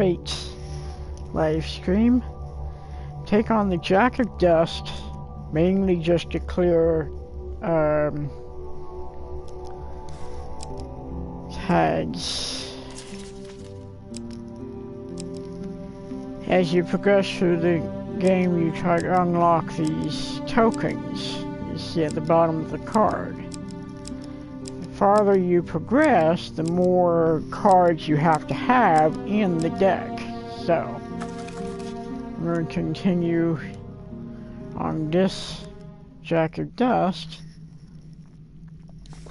Fate live stream. Take on the Jack of Dust, mainly just to clear tags. As you progress through the game, you try to unlock these tokens you see at the bottom of the card. The farther you progress, the more cards you have to have in the deck. So, we're going to continue on this Jack of Dust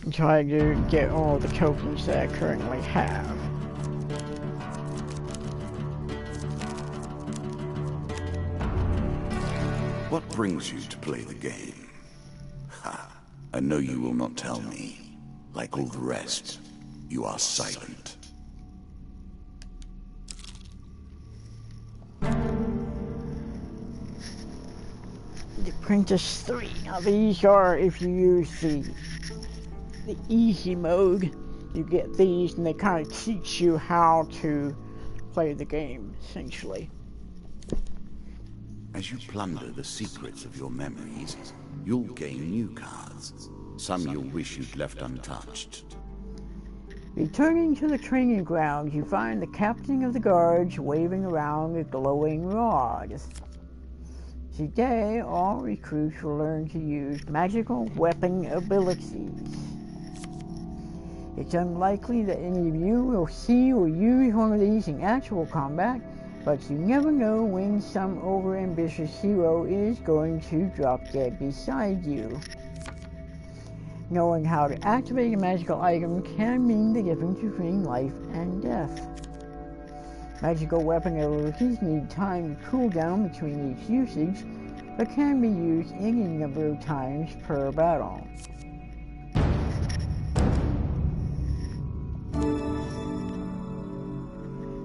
and try to get all the tokens that I currently have. What brings you to play the game? Ha! I know you will not tell me. Like all the rest, you are silent. The Apprentice 3. Now these are, if you use the easy mode, you get these and they kind of teach you how to play the game, essentially. As you plunder the secrets of your memories, you'll gain new cards. Some you'll wish you'd left untouched. Returning to the training grounds, you find the captain of the guards waving around a glowing rod. Today, all recruits will learn to use magical weapon abilities. It's unlikely that any of you will see or use one of these in actual combat, but you never know when some overambitious hero is going to drop dead beside you. Knowing how to activate a magical item can mean the difference between life and death. Magical weapon abilities need time to cool down between each usage, but can be used any number of times per battle.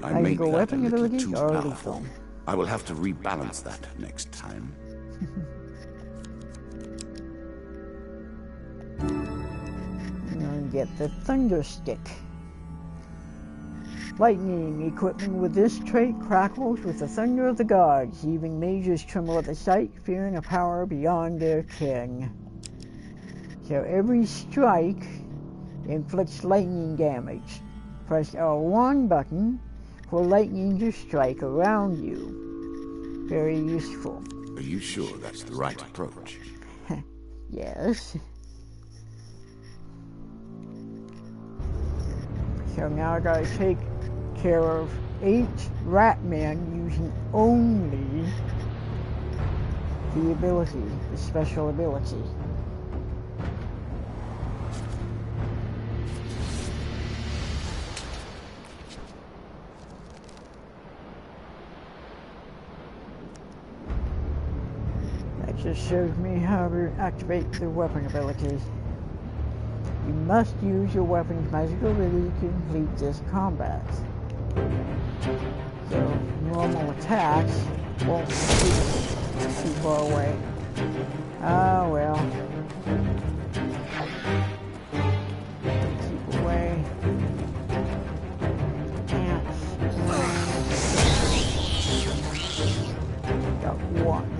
I make that weapon a little abilities too are powerful. I will have to rebalance that next time. And get the Thunder Stick. Lightning equipment with this trait crackles with the thunder of the gods. Even mages tremble at the sight, fearing a power beyond their ken. So every strike inflicts lightning damage. Press L1 button for lightning to strike around you. Very useful. Are you sure that's the right approach? Yes. So now I gotta take care of 8 rat men using only the ability, the special ability. That just shows me how to activate the weapon abilities. You must use your weapon's magical ability to complete this combat. So, normal attacks won't be too far away. Ah, well. Keep away. Got one.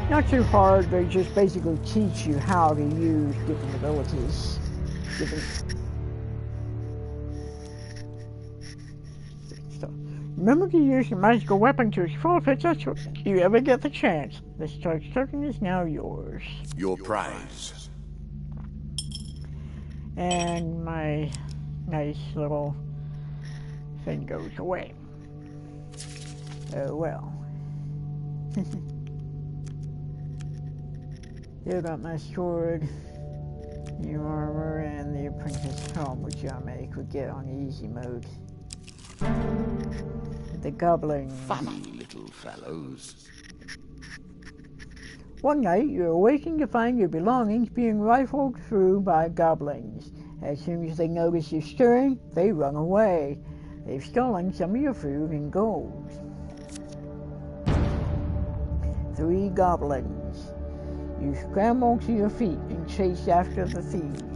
Not too hard, they just basically teach you how to use different abilities. Remember to use your magical weapon to its full potential if you ever get the chance. The charge token is now yours. Your prize. And my nice little thing goes away. Oh well. Still got my sword, new armor, and the apprentice helm, which I may could get on easy mode. The goblin. Funny little fellows. One night, you awaken to find your belongings being rifled through by goblins. As soon as they notice you stirring, they run away. They've stolen some of your food and gold. 3 goblins. You scramble to your feet and chase after the thieves.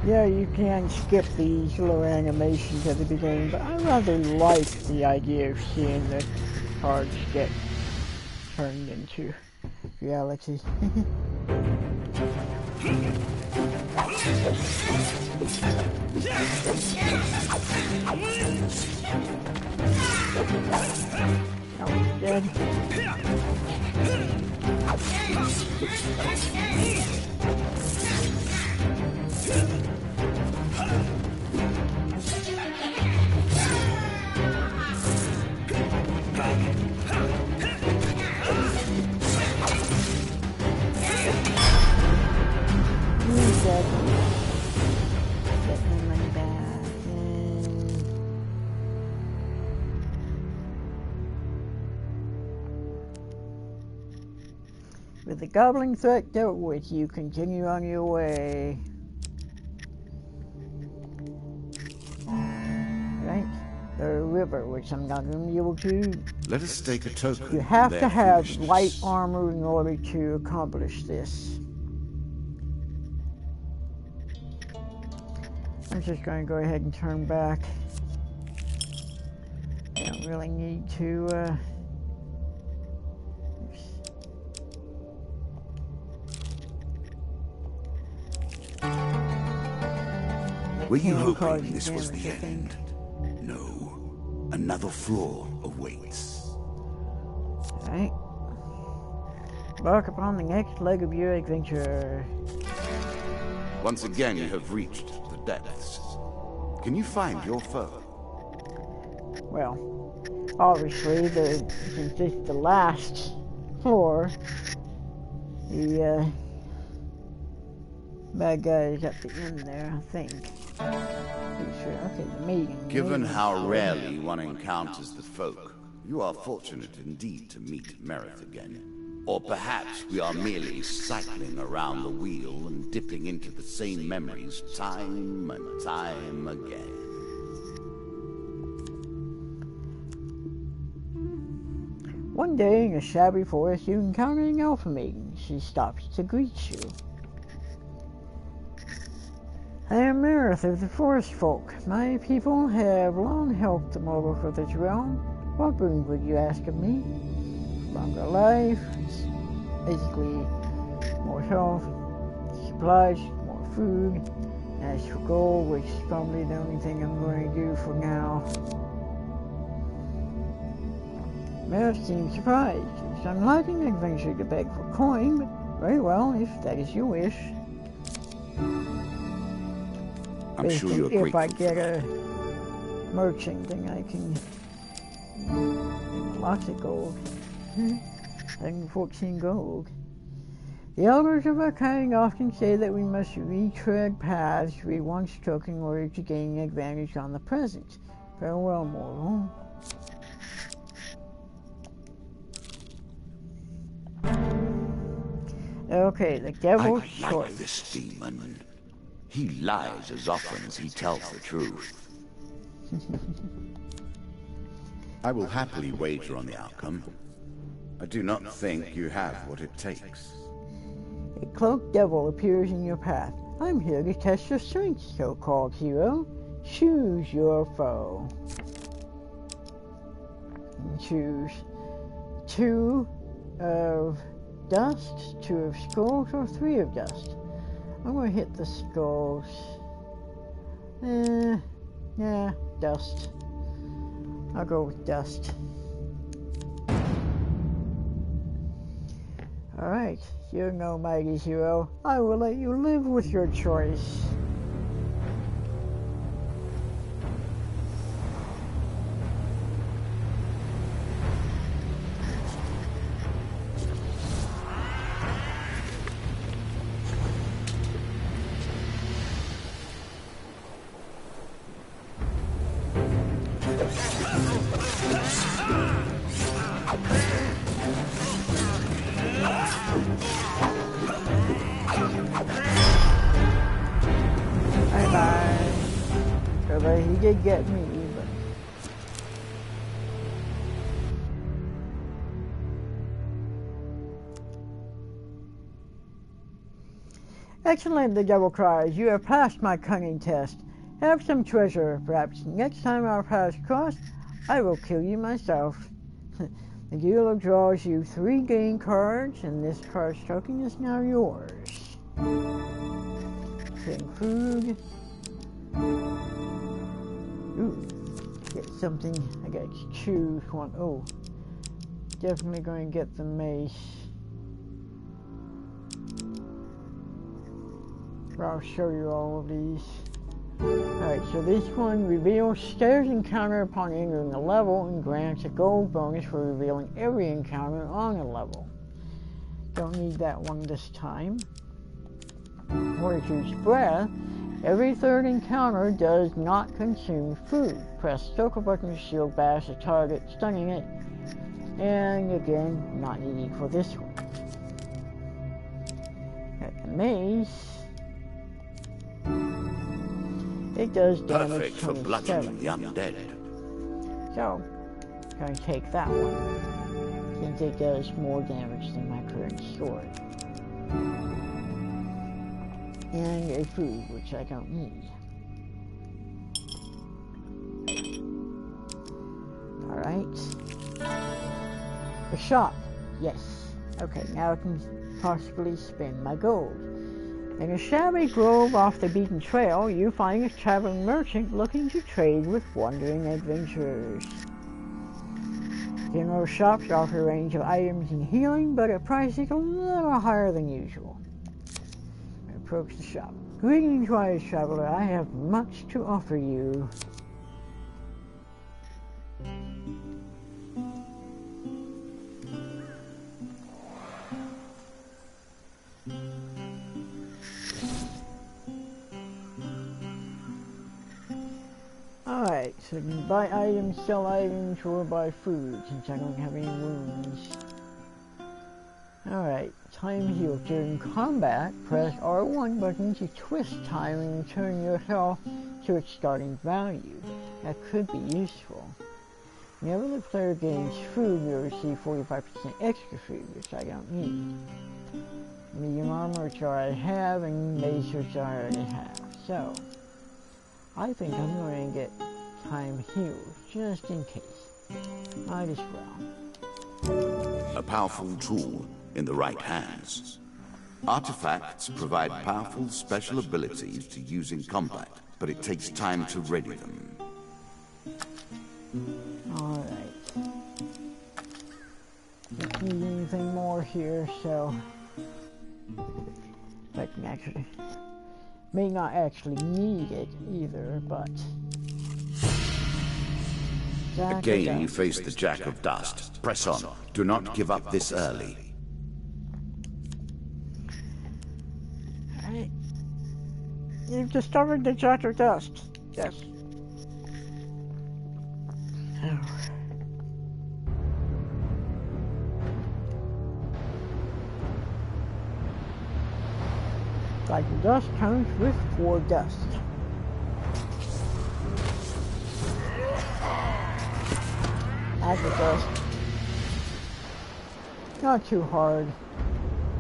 Yeah, you can skip these little animations at the beginning, but I rather like the idea of seeing the cards get turned into reality. That one's dead. With the goblin threat dealt with, you continue on your way. Right? The river, which I'm not going to be able to. Let us stake a token. You have to have light armor in order to accomplish this. I'm just going to go ahead and turn back. I don't really need to. Were you hoping this was the end? No. Another flaw awaits. Alright. Embark upon the next leg of your adventure. Once again, you have reached the depths. Can you find your foe? Well, obviously, since this is the last floor, the bad guy is at the end there, I think. Okay, the meeting. Given how rarely one encounters the folk, you are fortunate indeed to meet Merith again. Or perhaps we are merely cycling around the wheel and dipping into the same memories time and time again. One day in a shabby forest, you encounter an elf maiden. She stops to greet you. I am Merith of the Forest Folk. My people have long helped them over for this realm. What boon would you ask of me? Longer life, basically more health, supplies, more food. As for gold, which is probably the only thing I'm going to do for now. Merith seems surprised. It's unlike an adventure to beg for coin, but very well, if that is your wish. I'm sure you're grateful. If I get a merchant, then I can lots of gold. 114 gold. The elders of our kind often say that we must retread paths we once took in order to gain advantage on the present. Farewell, mortal. Okay, the devil's I like choice. this demon. He lies as often as he tells the truth. I will happily wager on the outcome. I do not think you have what it takes. A cloaked devil appears in your path. I'm here to test your strength, so-called hero. Choose your foe. And choose 2 of dust, 2 of skulls, or 3 of dust. I'm going to hit the skulls. Yeah, dust. I'll go with dust. Alright, you're no mighty hero. I will let you live with your choice. did get me, but... Excellent, the devil cries. You have passed my cunning test. Have some treasure. Perhaps next time our paths cross, I will kill you myself. The dealer draws you 3 game cards, and this card's token is now yours. Getting food. Ooh, get something. I got to choose one. Oh, definitely going to get the mace. I'll show you all of these. Alright, so this one reveals stairs encounter upon entering a level and grants a gold bonus for revealing every encounter on a level. Don't need that one this time. Fortitude's Breath. Every third encounter does not consume food. Press circle button to shield bash the target, stunning it. And again, not needed for this one. Got the mace. It does damage. Perfect for bludgeoning the undead. So, I'm going to take that one, since it does more damage than my current sword. And a food, which I don't need. Alright. The shop. Yes. Okay, now I can possibly spend my gold. In a shabby grove off the beaten trail, you find a traveling merchant looking to trade with wandering adventurers. General shops offer a range of items and healing, but at prices a little higher than usual. I approach the shop. Greetings, wise traveler. I have much to offer you. Alright, so you can buy items, sell items, or buy food, since I don't have any wounds. Alright, time heal. During combat, press R1 button to twist time and return your health to its starting value. That could be useful. Whenever the player gains food, you'll receive 45% extra food, which I don't need. Medium armor, which I already have, and mace, which I already have. So, I think I'm going to get time healed, just in case. Might as well. A powerful tool in the right hands. Artifacts provide powerful special abilities to use in combat, but it takes time to ready them. Alright. Don't need anything more here, so... I can actually... May not actually need it either, but... Again, you face the Jack of Dust. Press on. Do not give up this early. Alright. You've discovered the Jack of Dust. Yes. Oh. Like the dust comes with 4 dust. Add the dust. Not too hard.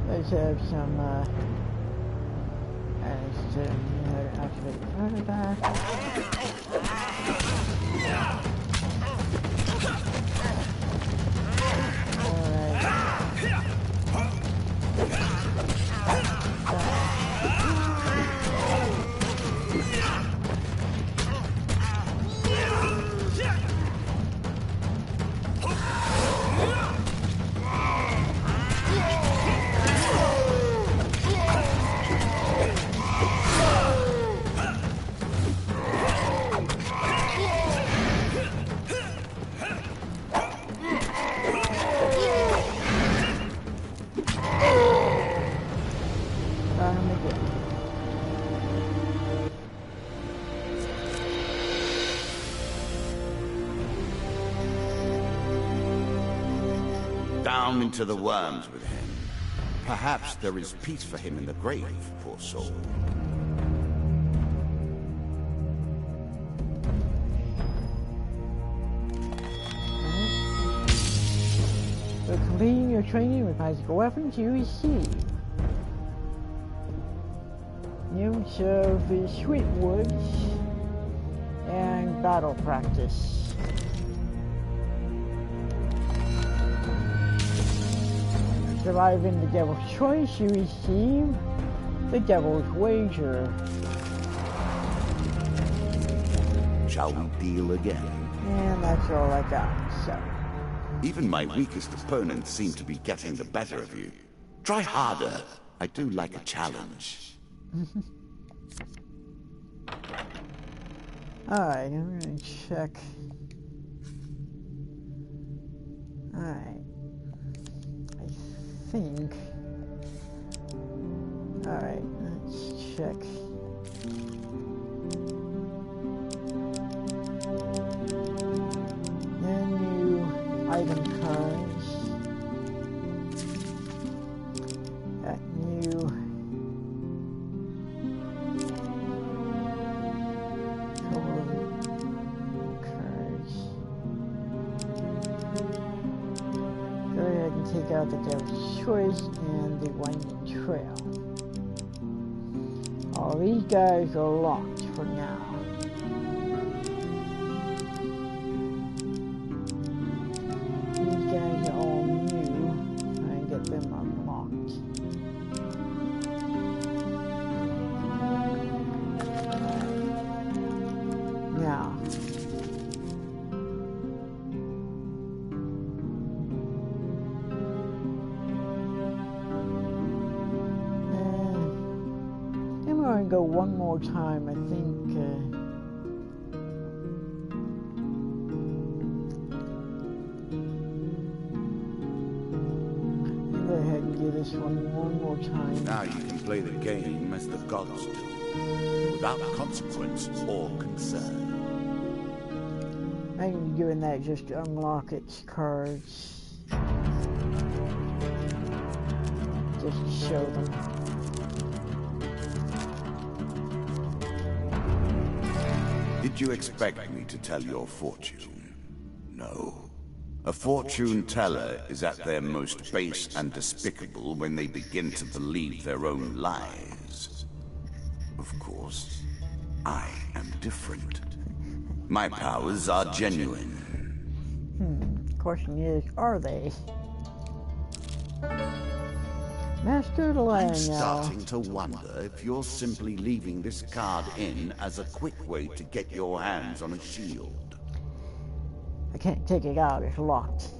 Let's have some activate Down into the worms with him. Perhaps there is peace for him in the grave, poor soul. your training with magical weapons, you receive units of the Sweet Woods and battle practice. Surviving the Devil's Choice, you receive the Devil's Wager. Shall we deal again? And that's all I got, so. Even my weakest opponents seem to be getting the better of you. Try harder. I do like a challenge. Alright, I'm gonna check. Alright. I think. Alright, let's check. Item cards. Got new cards. Go ahead and take out the Devil's Choice and the Winding Trail. All these guys are locked for now. Go one more time, I think. Go ahead and do this one more time. Now you can play the game as the gods do, without consequence or concern. I'm doing that just to unlock its cards. Just to show them. Did you expect me to tell your fortune? No. A fortune teller is at their most base and despicable when they begin to believe their own lies. Of course, I am different. My powers are genuine. Question is, are they? Master Lionel. I'm starting to wonder if you're simply leaving this card in as a quick way to get your hands on a shield. I can't take it out, it's locked.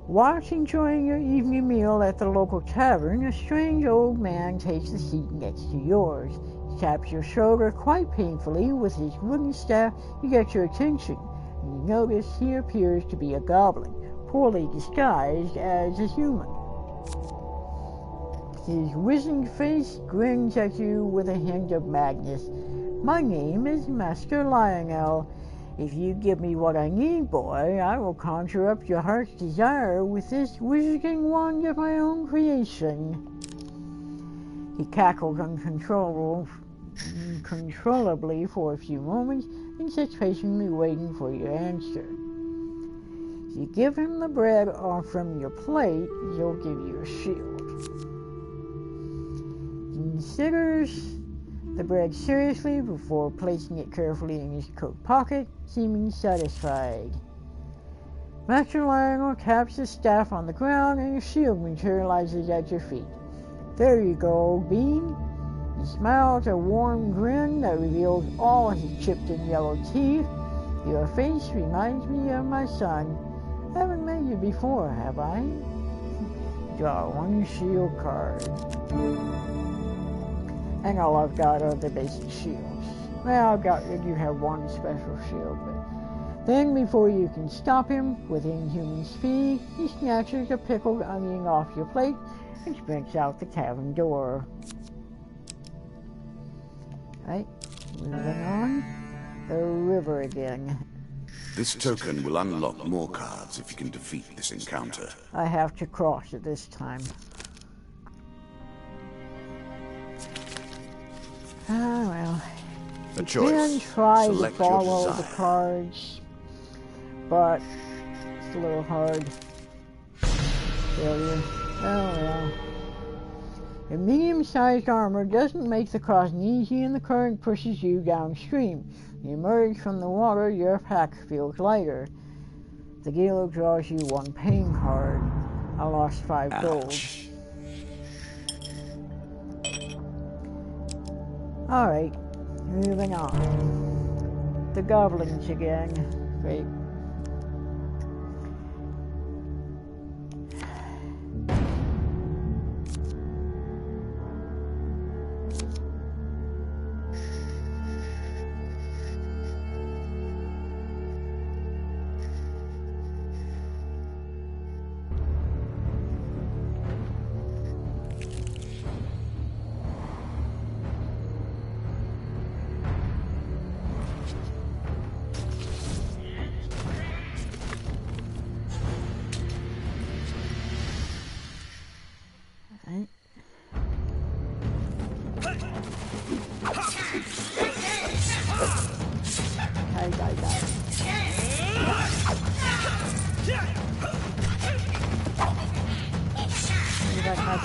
Whilst enjoying your evening meal at the local tavern, a strange old man takes the seat next to yours. He taps your shoulder quite painfully with his wooden staff to get your attention. And you notice he appears to be a goblin, poorly disguised as a human. His wizened face grins at you with a hint of madness. My name is Master Lionel. If you give me what I need, boy, I will conjure up your heart's desire with this wizarding wand of my own creation. He cackled uncontrollably for a few moments and sits patiently waiting for your answer. If you give him the bread from your plate, he'll give you a shield. He considers the bread seriously before placing it carefully in his coat pocket, seeming satisfied. Master Lionel taps his staff on the ground and a shield materializes at your feet. There you go, old bean. He smiles a warm grin that reveals all his chipped and yellow teeth. Your face reminds me of my son. I haven't met you before, have I? Draw one shield card. And all I've got are the basic shields. Well, you have one special shield, but then before you can stop him, with inhuman speed, he snatches a pickled onion off your plate and sprints out the tavern door. Right, moving on. The river again. This token will unlock more cards if you can defeat this encounter. I have to cross it this time. Ah, well. A You choice. can try to Select your follow the desire. cards, but it's a little hard. Failure. Oh well. A medium-sized armor doesn't make the crossing easy and the current pushes you downstream. You emerge from the water, your pack feels lighter. The dealer draws you 1 pain card. I lost 5 gold. Ouch. Alright, moving on. The goblins again. Great.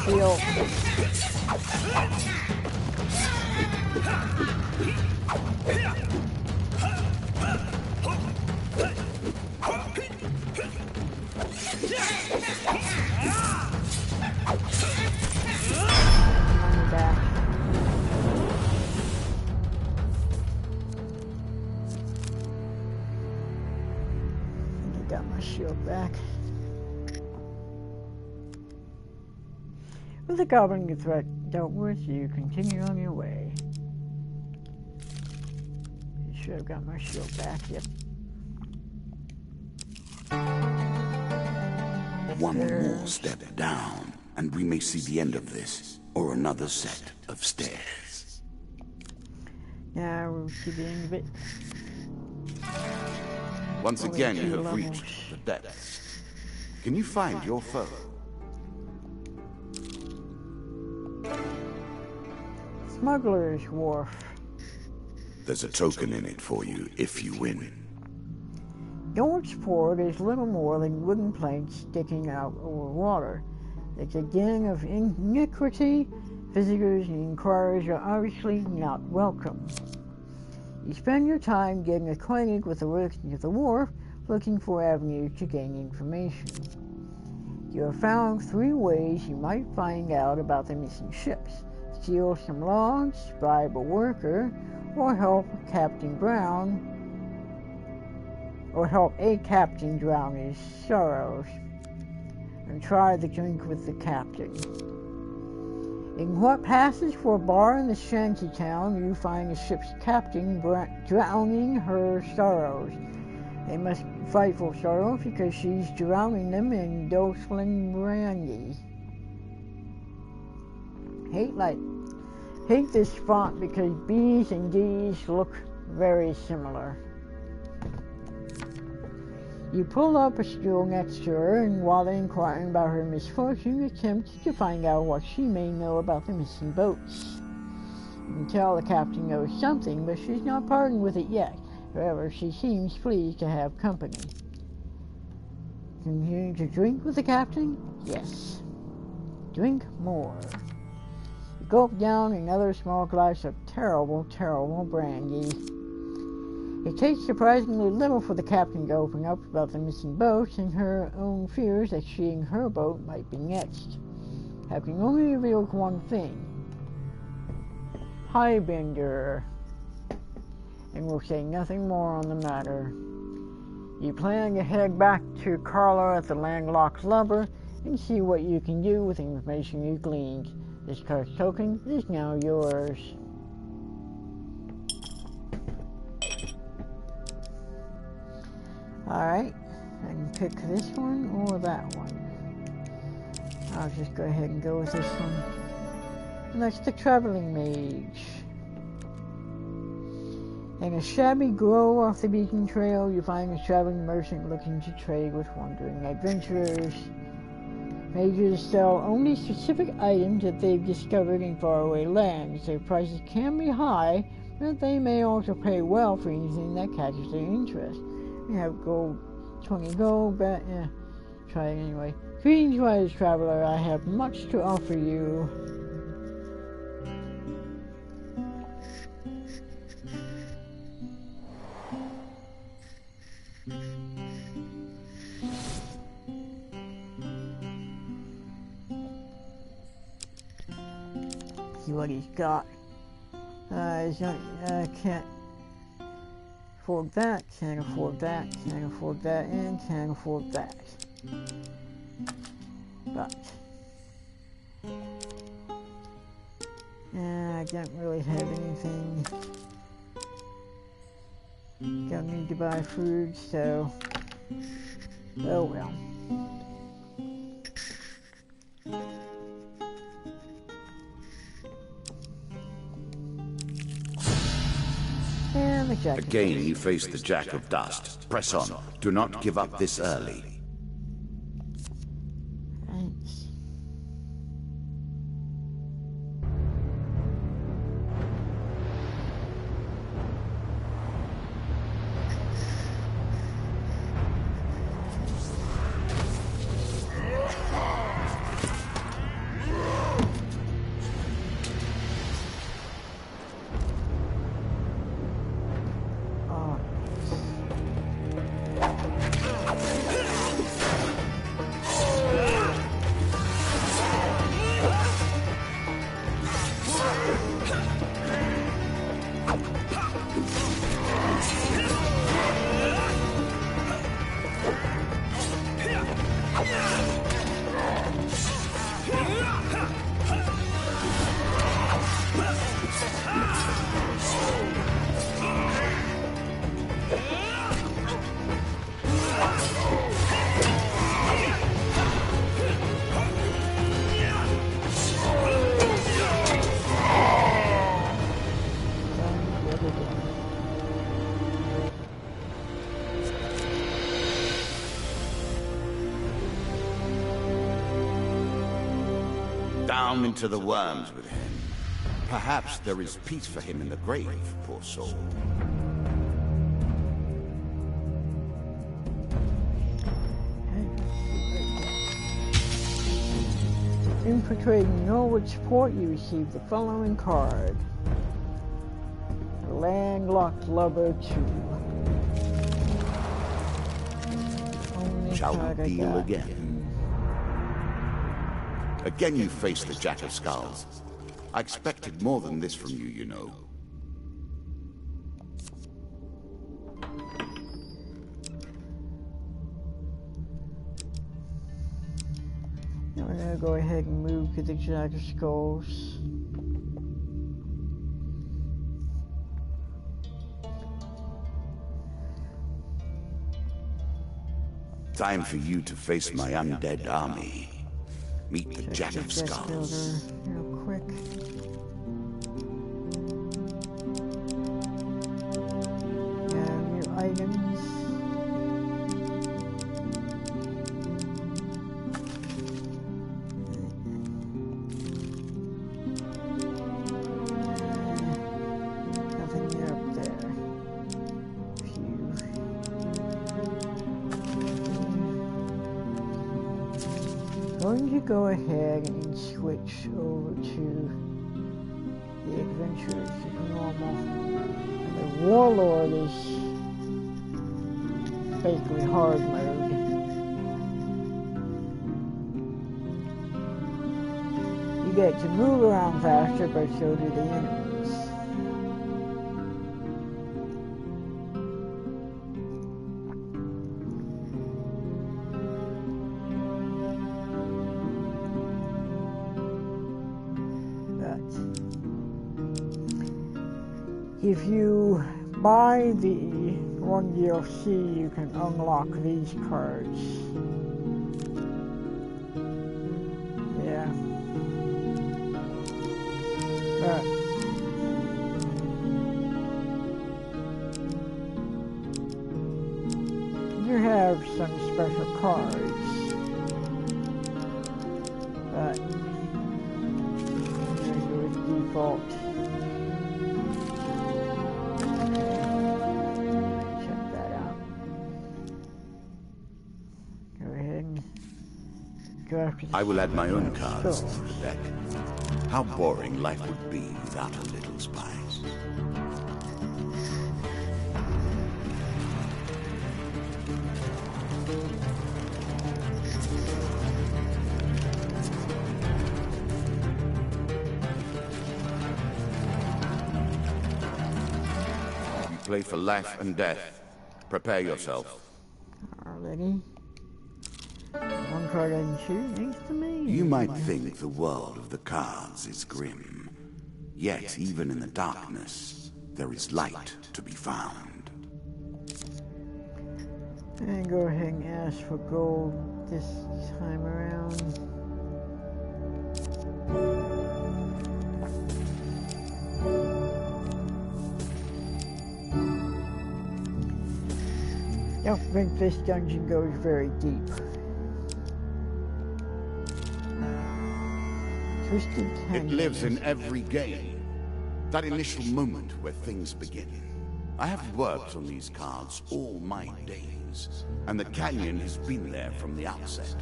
Shield. Got my shield back. With the goblin threat dealt with, you continue on your way. Should have got my shield back, yep. One more step down, and we may see the end of this, or another set of stairs. Now we'll see the end of it. Once again, you have reached the depths. Can you find your foe? Smuggler's Wharf. There's a token in it for you if you win. North's Port is little more than wooden planks sticking out over water. It's a den of iniquity. Visitors and inquirers are obviously not welcome. You spend your time getting acquainted with the workings of the wharf, looking for avenues to gain information. You have found 3 ways you might find out about the missing ships: steal some logs, bribe a worker, or help a captain drown his sorrows. And try the drink with the captain. In what passes for a bar in the shanty town, you find the ship's captain drowning her sorrows. They must be frightful sorrows because she's drowning them in Dosling brandy. Hate this font because B's and D's look very similar. You pull up a stool next to her, and while inquiring about her misfortune, attempt to find out what she may know about the missing boats. You can tell the captain knows something, but she's not parting with it yet. However, she seems pleased to have company. Continue to drink with the captain? Yes. Drink more. You gulp down another small glass of terrible, terrible brandy. It takes surprisingly little for the captain to open up about the missing boats and her own fears that she and her boat might be next. Having only revealed one thing. Highbender. And we'll say nothing more on the matter. You plan to head back to Carla at the landlocked lubber and see what you can do with the information you gleaned. This card's token is now yours. Alright, I can pick this one or that one. I'll just go ahead and go with this one. And that's the Traveling Mage. In a shabby grove off the beaten trail, you find a traveling merchant looking to trade with wandering adventurers. Mages sell only specific items that they've discovered in faraway lands. Their prices can be high, but they may also pay well for anything that catches their interest. You have gold, 20 gold, but try it anyway. Greetings, traveler. I have much to offer you. See what he's got. I can't afford that, can't afford that, can't afford that, and can't afford that. But I don't really have anything. Don't need to buy food, so oh well. And the Jack. Again, you face the Jack of Dust. Press on. Do not give up this early. Thanks. Down into the worms with him. Perhaps there is peace for him in the grave, poor soul. In portraying Norwood support, you receive the following card. A landlocked lover 2. Shall we deal again? Again you face the Jack of Skulls. I expected more than this from you, you know. I'm gonna go ahead and move to the Jack of Skulls. Time for you to face my undead army. Meet the Jack of Skulls. Real quick. And new items. Nothing new up there. Going to go ahead and switch over to the adventurers as normal. And the warlord is basically hard mode. You get to move around faster, but so do the enemies. If you buy the one DLC, you can unlock these cards. Yeah. But you have some special cards. But I'm going to go with default. Go after the I will add my own cards stores. to the deck. How boring life would be without a little spice. You play for life and death. Prepare yourself. Already. One card I can choose, thanks to me. You might think the world of the cards is grim. Yet, even in the darkness, there is light to be found. And go ahead and ask for gold this time around. Don't think this dungeon goes very deep. Twisted It Canyon. lives in every game. That initial moment where things begin. I have worked on these cards all my days, and the canyon has been there from the outset.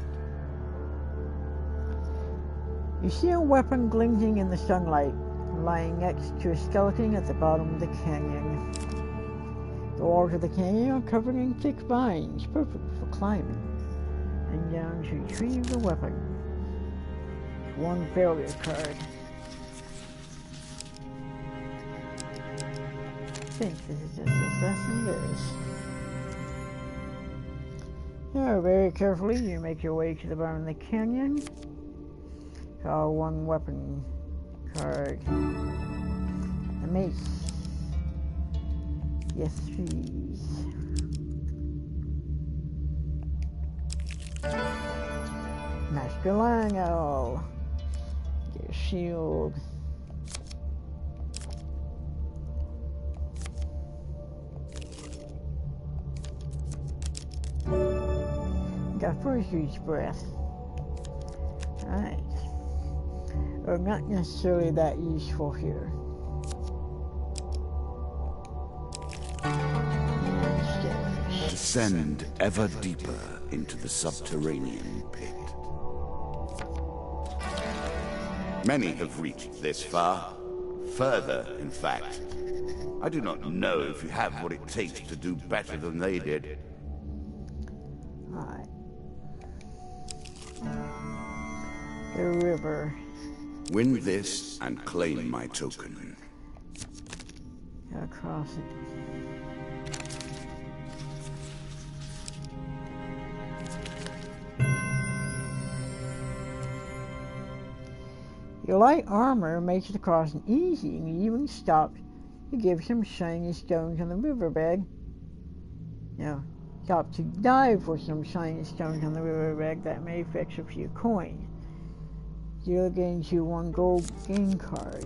You see a weapon glinting in the sunlight, lying next to a skeleton at the bottom of the canyon. The walls of the canyon are covered in thick vines, perfect for climbing, and down to retrieve the weapon. One failure card. I think this is just as best as it is. Now, very carefully, you make your way to the bottom of the canyon. Draw one weapon card. A mace. Yes, please. Master Lionel. Get a shield. Got first use breath. Alright. Or not necessarily that useful here. Descend ever deeper into the subterranean pit. Many have reached this far. Further, in fact. I do not know if you have what it takes to do better than they did. Alright. The river. Win this and claim my token. Gotta cross it. Your light armor makes the crossing easy, and you even stopped to give some shiny stones on the riverbed. Now, stop to dive for some shiny stones on the riverbed that may fetch a few coins. Deal gains you one gold game card.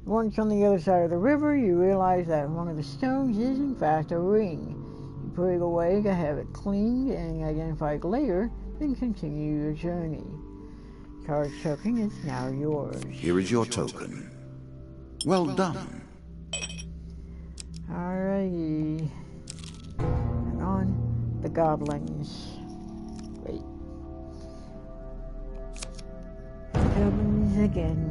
Once on the other side of the river, you realize that one of the stones is in fact a ring. You put it away to have it cleaned and identified later, then continue your journey. Card token is now yours. Here is your token. Well done. Alrighty. And on the goblins. Wait. Goblins again.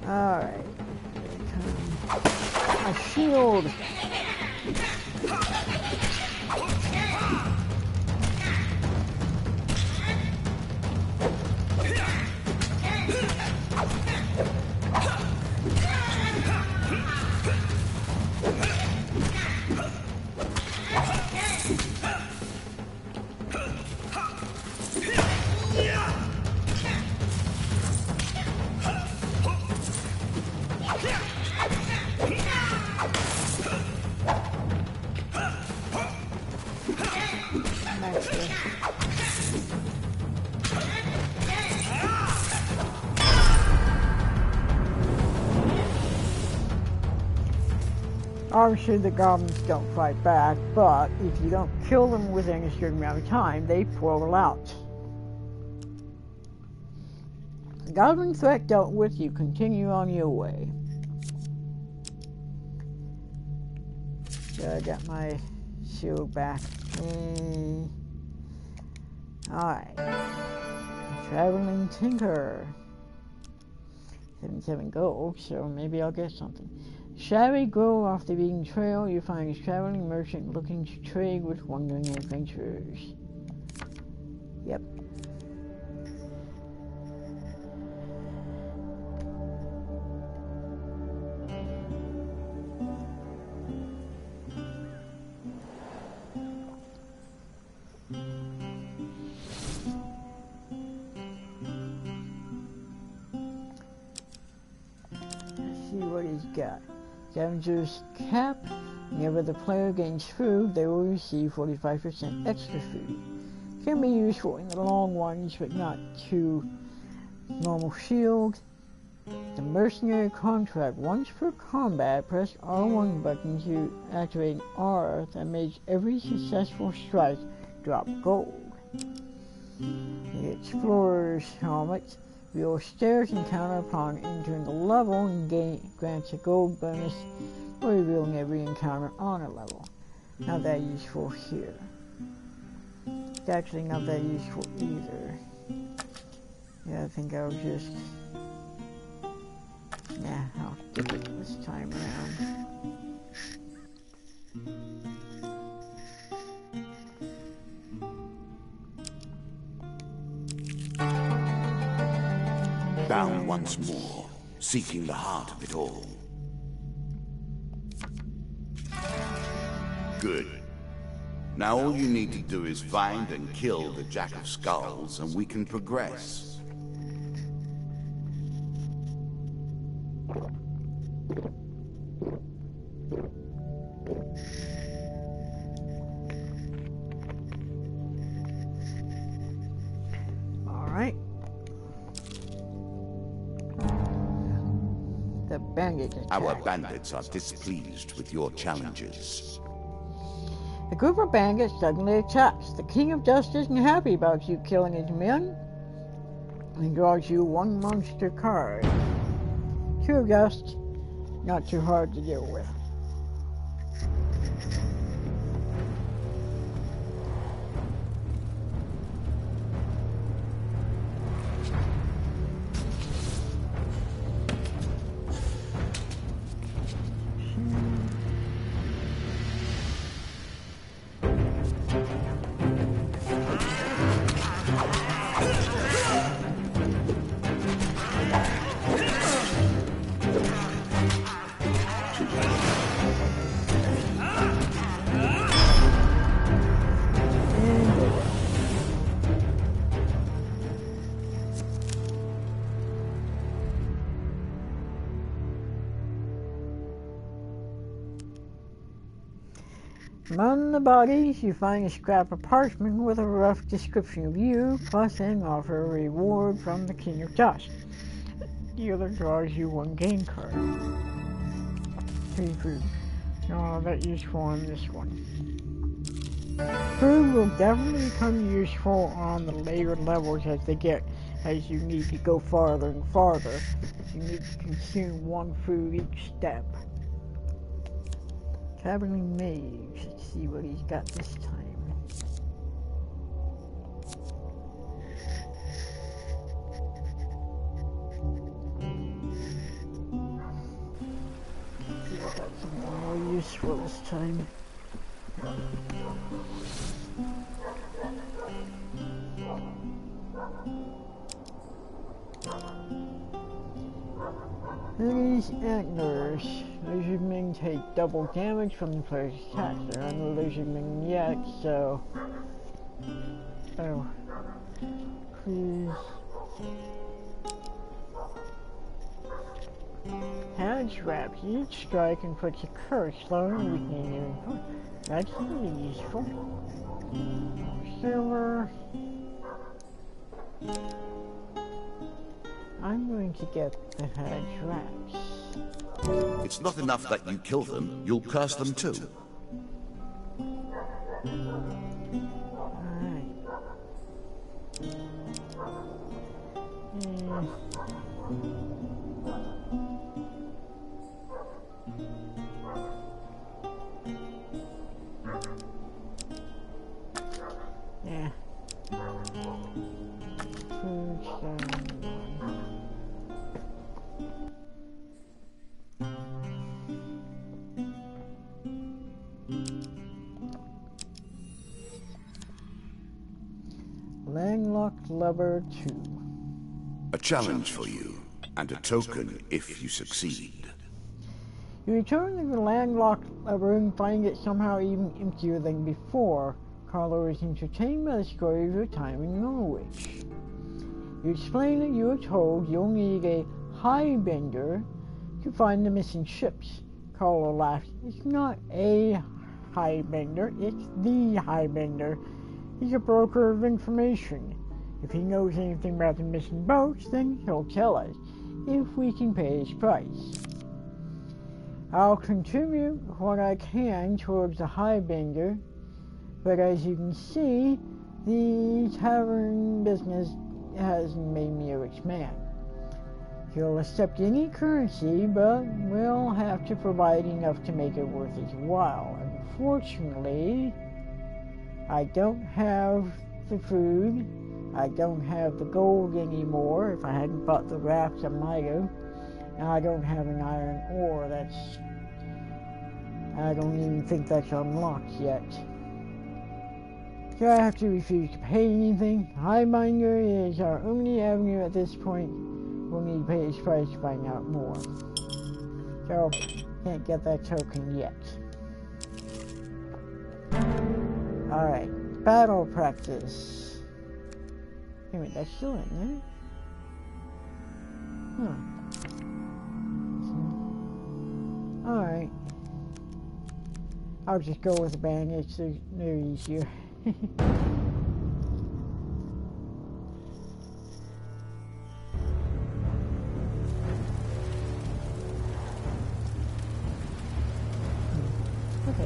Alright. A shield. Obviously the goblins don't fight back, but if you don't kill them within a certain amount of time, they pull out. Goblin threat dealt with, you continue on your way. So I got my shield back. Alright. Traveling Tinker. 77 gold, so maybe I'll get something. Shabby grow off the beaten trail, you find a traveling merchant looking to trade with wandering adventurers. Yep. What he's got. Scavenger's cap. Whenever the player gains food, they will receive 45% extra food. Can be useful in the long ones, but not too normal shield. The mercenary contract. Once per combat, press R1 button to activate an aura that makes every successful strike drop gold. The explorer's helmet. Reveal stairs encounter upon entering the level and grants a gold bonus for revealing every encounter on a level. Not that useful here. It's actually not that useful either. Yeah, I think I'll just... Nah, I'll skip it this time around. Bound once more, seeking the heart of it all. Good. Now all you need to do is find and kill the Jack of Skulls, and we can progress. Alright. The bandit attack. Our bandits are displeased with your challenges. A group of bandits suddenly attacks. The King of Dust isn't happy about you killing his men. He draws you one monster card. 2 of Dust, not too hard to deal with. Among the bodies, you find a scrap of parchment with a rough description of you, plus an offer a reward from the King of Dust. The other draws you 1 game card. 3 food. No, that useful on this one. Food will definitely become useful on the later levels as you need to go farther and farther. You need to consume 1 food each step. Traveling Mage. Let's see what he's got this time. He's got something more useful this time. These antlers. Lizardmen take double damage from the player's attacks. There are no lizardmen yet, so... Oh. Please. Hand traps. Each strike inflicts a curse, slowing and weakening your opponent. That's really useful. Silver. I'm going to get the hand traps. It's not enough that you kill them, you'll curse them too. Alright. Yeah. Food stone. Landlocked lever 2. A challenge for you, and a token if you succeed. You return to the landlocked lever and find it somehow even emptier than before. Carlo is entertained by the story of your time in Norwich. You explain that you were told you'll need a high bender to find the missing ships. Carlo laughs. It's not a high bender, it's the high bender. He's a broker of information. If he knows anything about the missing boats, then he'll tell us, if we can pay his price. I'll contribute what I can towards the high bender, but as you can see, the tavern business hasn't made me a rich man. He'll accept any currency, but we'll have to provide enough to make it worth his while. Unfortunately, I don't have the food, I don't have the gold anymore. If I hadn't bought the rafts, I might have. And I don't have an iron ore. I don't even think that's unlocked yet. So I have to refuse to pay anything. Highbinder is our only avenue at this point. We'll need to pay his price to find out more. So, can't get that token yet. Alright, battle practice. Wait a minute, that's still in there? Huh. Alright. I'll just go with the bandits, they're easier. Okay,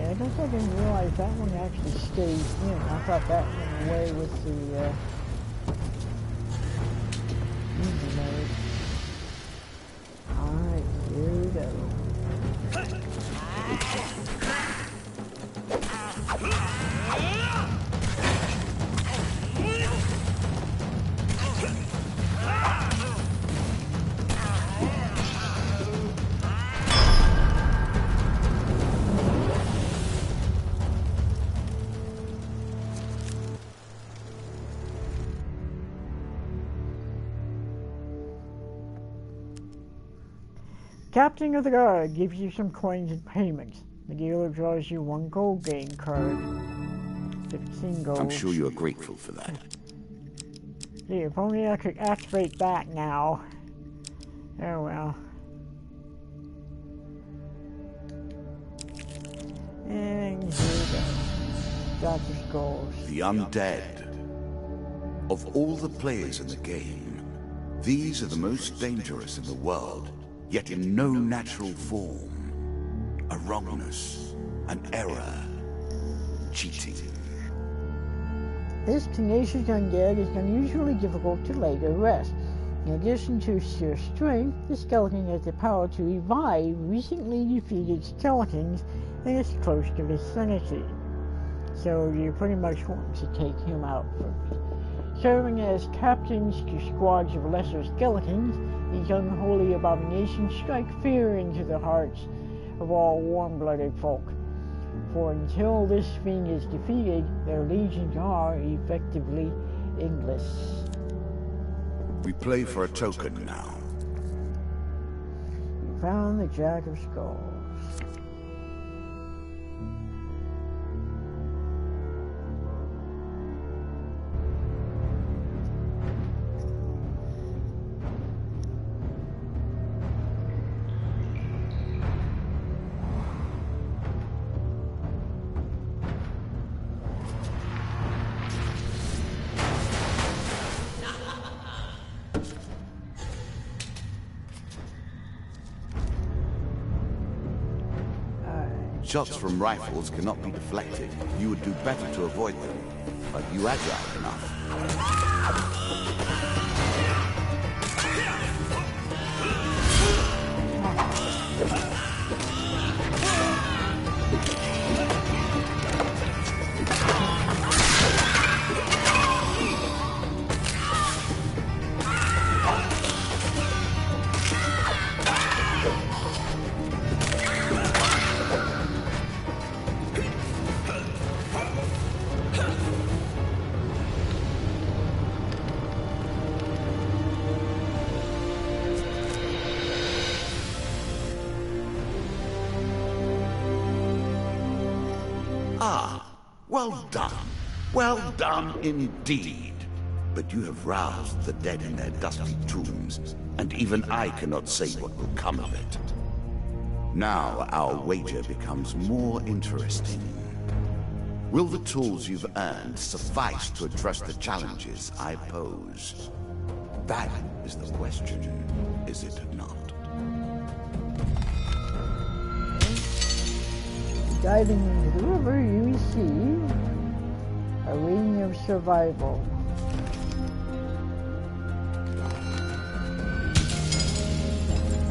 I guess I didn't realize that one actually stays in. I thought that went away with the easy mode. Alright, here we go. Captain of the Guard gives you some coins and payments. The dealer draws you 1 gold game card. 15 gold. I'm sure you're grateful for that. Gee, if only I could activate that now. Oh well. And here we go. Dr. Skulls. The undead. Of all the players in the game, these are the most dangerous in the world. Yet in no natural form. A wrongness, an error, cheating. This tenacious undead is unusually difficult to lay to rest. In addition to sheer strength, the skeleton has the power to revive recently defeated skeletons in its close vicinity. So you pretty much want to take him out first. Serving as captains to squads of lesser skeletons, these unholy abominations strike fear into the hearts of all warm-blooded folk. For until this fiend is defeated, their legions are effectively endless. We play for a token now. You found the Jack of Skulls. Shots from rifles cannot be deflected. You would do better to avoid them. Are you agile enough? Ah, well done. Well done indeed. But you have roused the dead in their dusty tombs, and even I cannot say what will come of it. Now our wager becomes more interesting. Will the tools you've earned suffice to address the challenges I pose? That is the question, is it not? Diving into the river, you receive a ring of survival.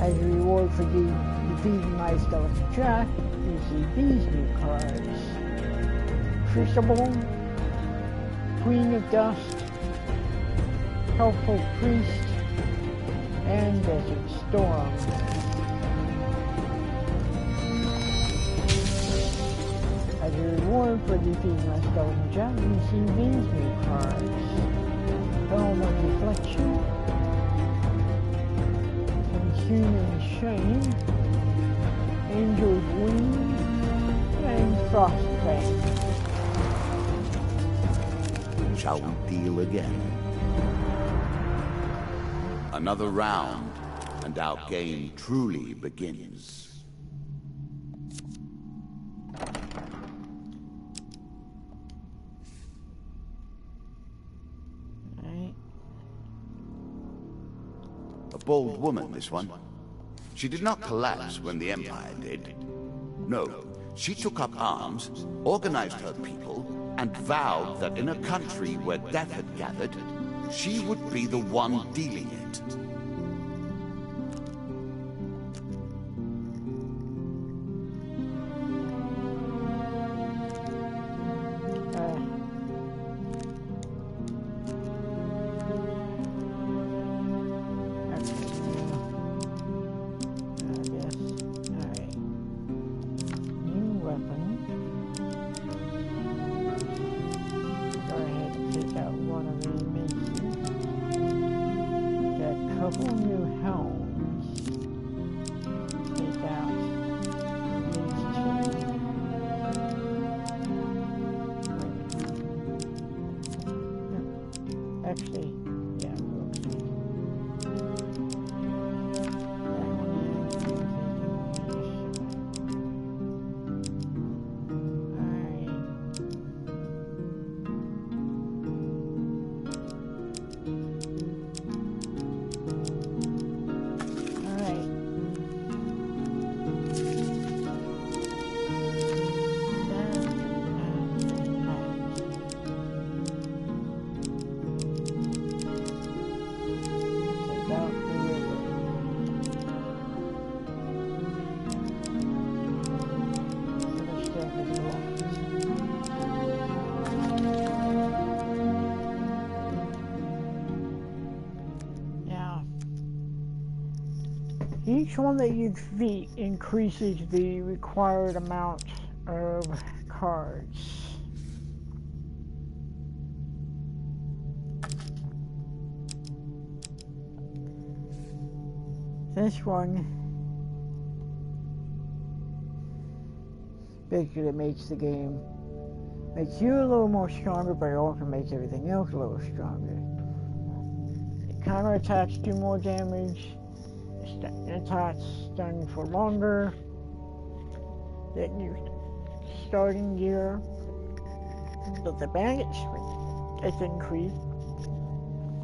As a reward for defeating my skeleton Jack, you see these new cards. Crucible, Queen of Dust, Helpful Priest, and Desert Storm. As a reward for defeating my skeleton Jack, you see these new cards. Helm of Reflection, Consuming Shame, Angel's Wing, and Frostbane. Shall we deal again? Another round, and our game truly begins. A bold woman, this one. She did not collapse when the Empire did. No, she took up arms, organized her people, and vowed that in a country where death had gathered, she would be the one dealing it. Each one that you defeat increases the required amount of cards. This one basically makes the game, makes you a little more stronger, but it also makes everything else a little stronger. It counterattacks, do more damage. Attacks stun for longer than your starting gear. But the bandit strength is increased.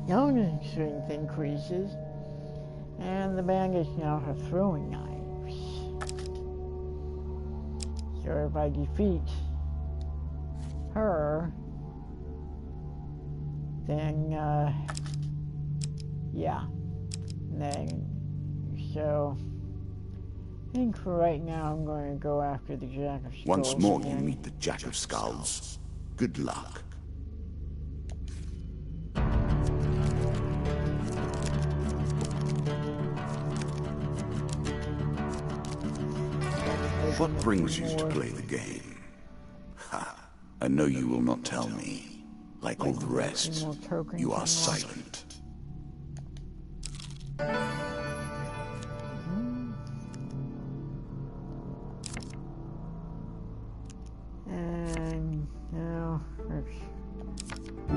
Young strength increases. And the bandits now have throwing knives. So if I defeat her, then, yeah. Then, so, I think for right now I'm going to go after the Jack of Skulls. Once more again. you meet the Jack of Skulls. Good luck. What brings you to play the game? Ha! I know you will not tell me. Like all the rest, you are silent. And now, I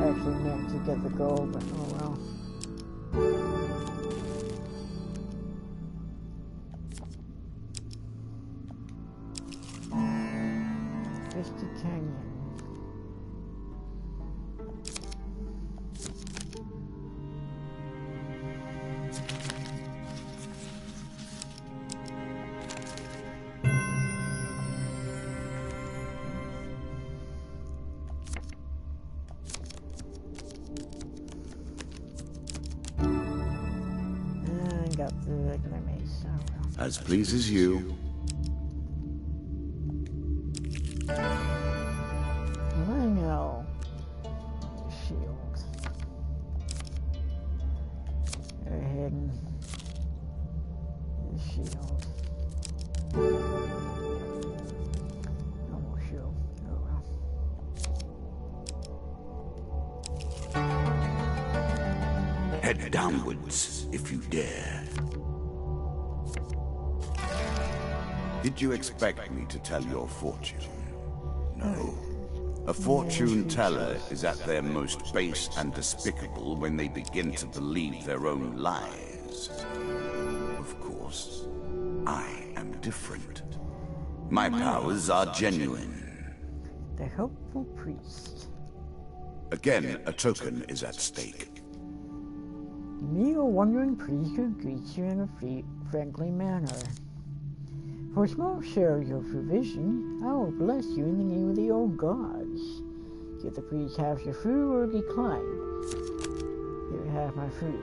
actually meant to get the gold, but oh well. Fisty Canyon. And got the regular mace, oh well. As pleases you. Rhino shield. Go ahead and the shield. Normal shield. Oh well. Head downwards, if you dare. Did you expect me to tell your fortune? No. A fortune teller is at their most base and despicable when they begin to believe their own lies. Of course, I am different. My powers are genuine. The helpful priest. Again, a token is at stake. Me, a wandering priest who greets you in a friendly manner. For a small share of your provision, I will bless you in the name of the old gods. Give the priest half your food or decline. Here, have my food.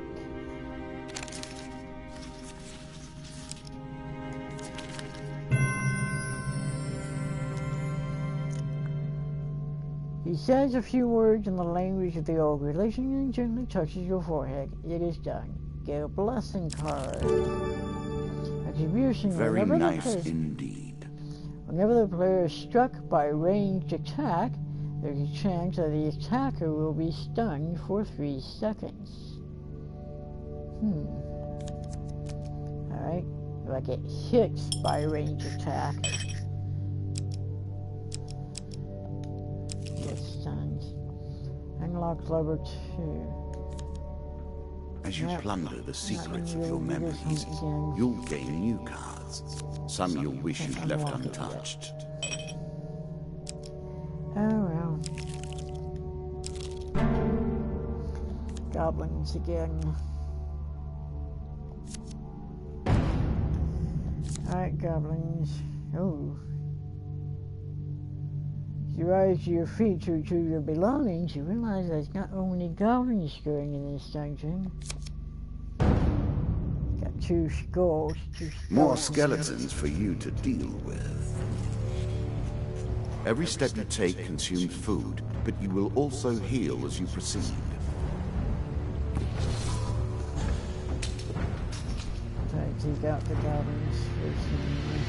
He says a few words in the language of the old religion and gently touches your forehead. It is done. Get a blessing card. Attribution. Very nice indeed. Whenever the player is struck by a ranged attack, there's a chance that the attacker will be stunned for 3 seconds. Alright, if I get hit by a ranged attack, get stunned. Unlock level 2. As you plunder the secrets of your memories, you'll gain new cards. Some you'll wish you'd left untouched. Oh well. Goblins again. Alright, goblins. Oh. As you rise to your feet to retrieve your belongings, you realize there's not only goblins scurrying in this dungeon. Got 2 skulls. More skeletons for you to deal with. Every step you take consumes food, but you will also heal as you proceed. Try to take out the goblins recently.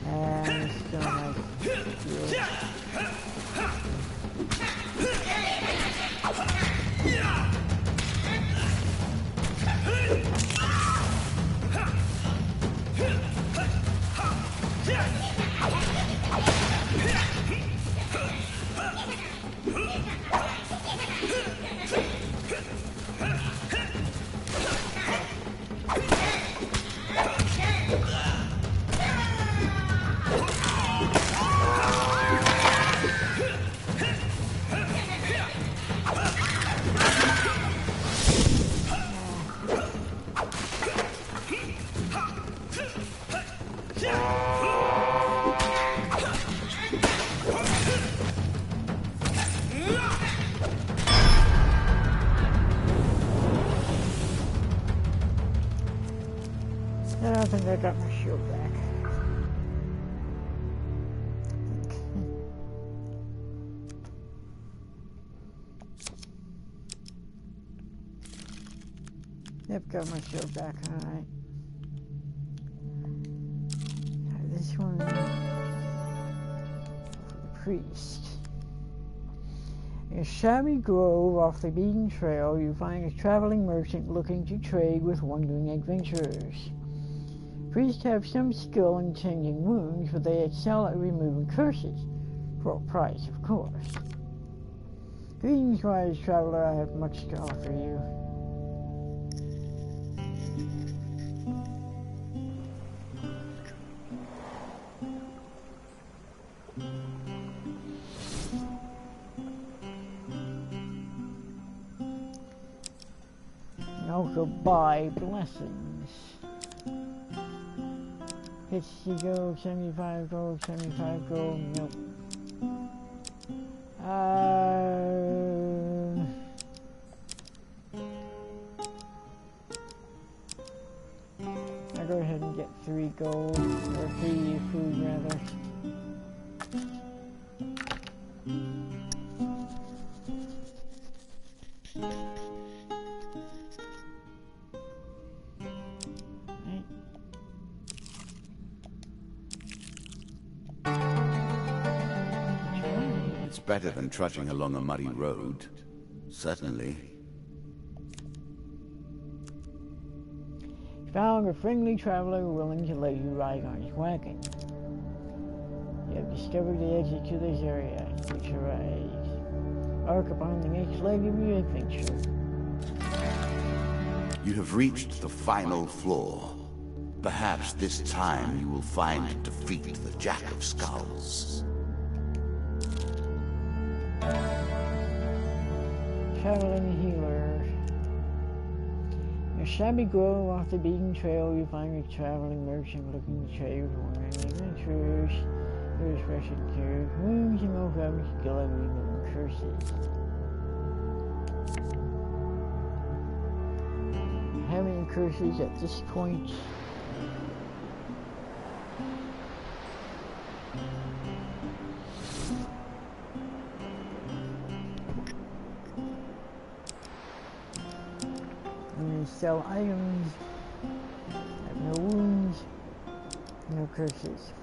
And still nice. And I got my shield back. Yep, got my shield back, alright. This one for the priest. In a shabby grove off the beaten trail, you find a traveling merchant looking to trade with wandering adventurers. Priests have some skill in tending wounds, but they excel at removing curses, for a price, of course. Greetings, wise traveler, I have much to offer you. And also buy blessings. 60 gold, 75 gold, 75 gold, nope. I'll go ahead and get 3 gold, or 3 food rather. It's better than trudging along a muddy road. Certainly. Found a friendly traveler willing to let you ride on his wagon. You have discovered the exit to this area, which arrives. Embark upon the next leg of your adventure. You have reached the final floor. Perhaps this time you will find and defeat the Jack of Skulls. Traveling healer. In a shabby grove off the beaten trail, you find a traveling merchant looking to trade with wandering adventurers. Who is fresh and cured wounds and most of his skill at removing curses. Have any curses at this point? I'm going to sell items. I have no wounds, no curses.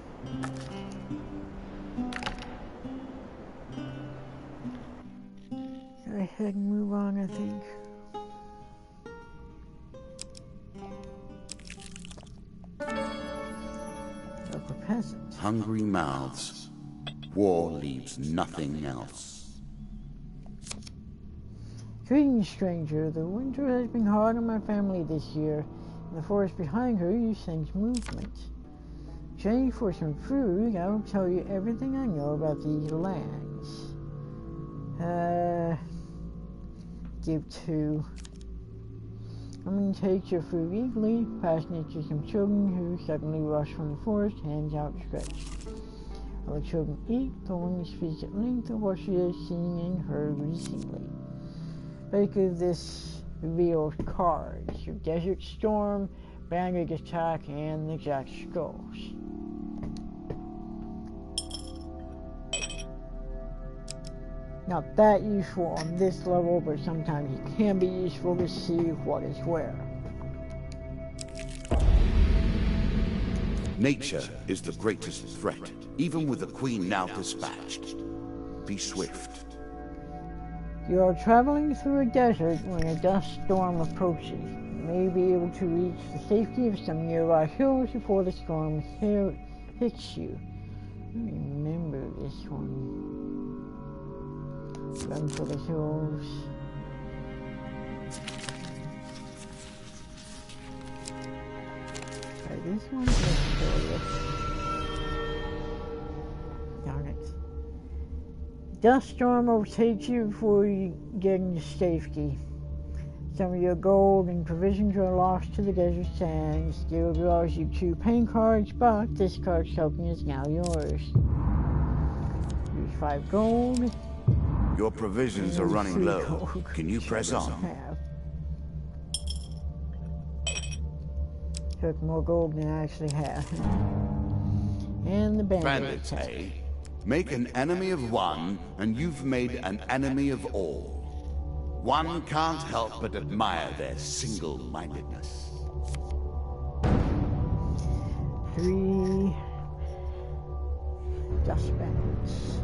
Go ahead and move on, I think. Local peasants. Hungry mouths. War leaves nothing else. Greetings, stranger. The winter has been hard on my family this year. In the forest behind her, you sense movement. Exchange for some food, I will tell you everything I know about these lands. Give 2. I'm going to take your food eagerly, passing it to some children who suddenly rush from the forest, hands outstretched. While the children eat, the woman speaks at length of what she has seen and heard recently. Back of this reveals cards: your Desert Storm, Bandit Attack, and the Jack Skulls. Not that useful on this level, but sometimes it can be useful to see what is where. Nature is the greatest threat, even with the Queen now dispatched. Be swift. You are traveling through a desert when a dust storm approaches. You may be able to reach the safety of some nearby hills before the storm hits you. Remember this one. Run for the hills. Try this one. Let's show you. Darn it. Dust storm overtakes you before you get into safety. Some of your gold and provisions are lost to the desert sands. Skill draws you 2 pain cards, but this card's token is now yours. Use 5 gold. Your provisions are running low. Can you press on? Took more gold than I actually have. And the bandits. Bandits, eh? Make an enemy of one, and you've made an enemy of all. One can't help but admire their single-mindedness. 3 dust bandits.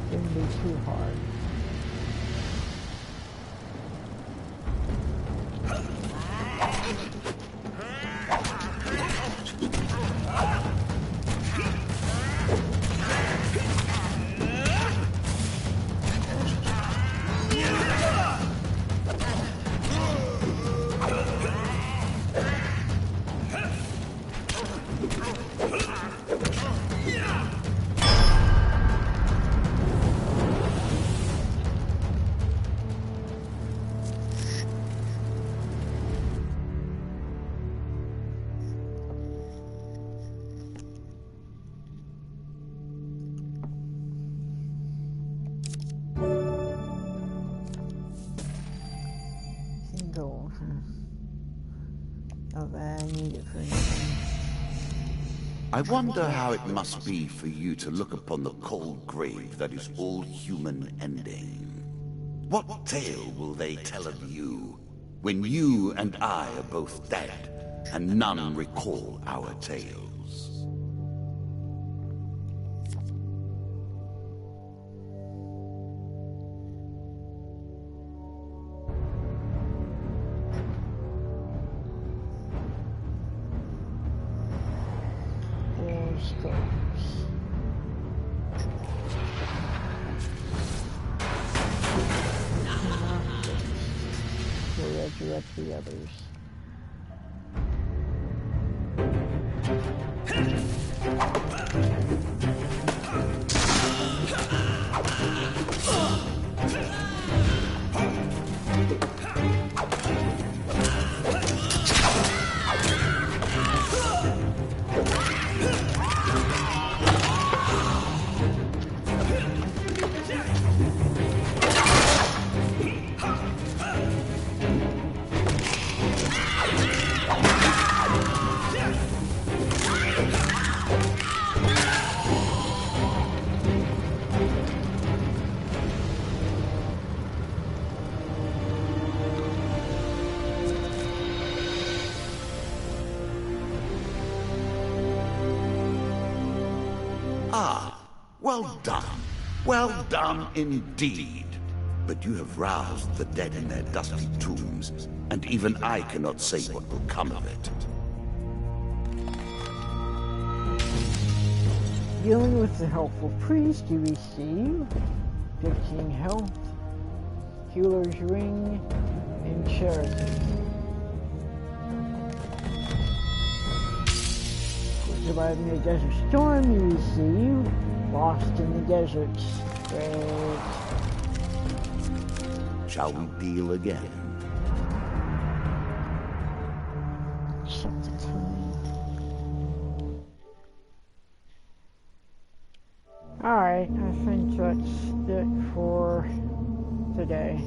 Shouldn't be too hard. Gold, huh? Oh, I need it for anything. I wonder how it must be for you to look upon the cold grave that is all human ending. What tale will they tell of you when you and I are both dead and none recall our tales? Resurrect the others. Ah, well done. Well done indeed. But you have roused the dead in their dusty tombs, and even I cannot say what will come of it. Dealing with the helpful priest, you receive 15 health, healer's ring, and charity. Surviving a desert storm, you receive lost in the desert. Great. Shall we deal again? Check the time. Alright, I think that's it for today.